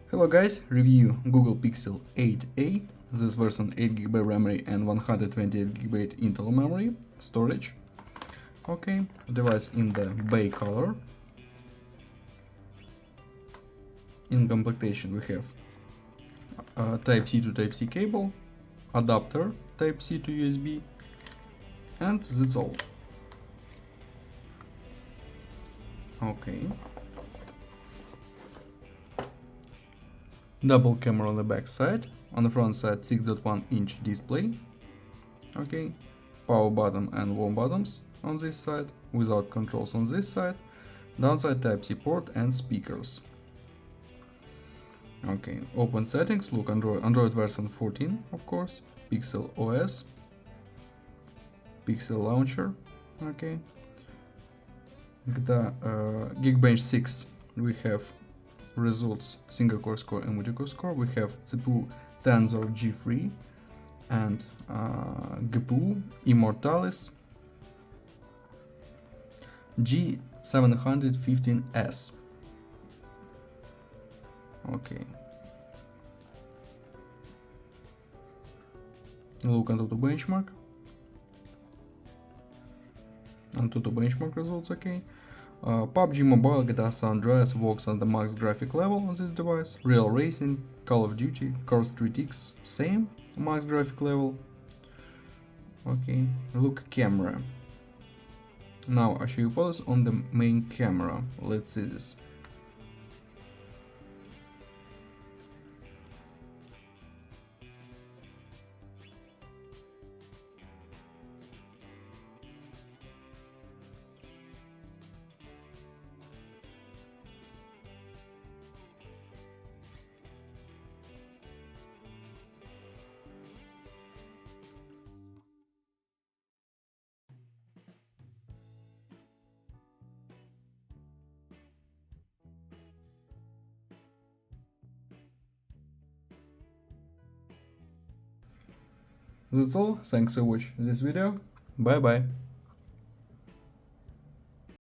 Hello guys, review Google Pixel 8a. This version 8GB memory and 128GB internal memory storage. Okay, device in the bay color. In complementation we have Type-C to Type-C cable, adapter Type-C to USB, and that's all. Okay. Double camera on the back side. On the front side 6.1-inch display. Okay. Power button and warm buttons on this side, without controls on this side. Downside Type-C port and speakers. Okay, open settings, look Android version 14, of course, Pixel OS, Pixel Launcher, okay. Geekbench 6, we have results single core score and multi-core score. We have CPU Tensor G3 and GPU Immortalis G715S. Okay. Look onto the benchmark. Onto the benchmark results, okay. PUBG Mobile, GTA San Andreas works on the max graphic level on this device. Real Racing, Call of Duty, Core Street X, same max graphic level. Okay, look camera. Now I show you photos on the main camera. Let's see this. That's all, thanks for watching this video, bye bye.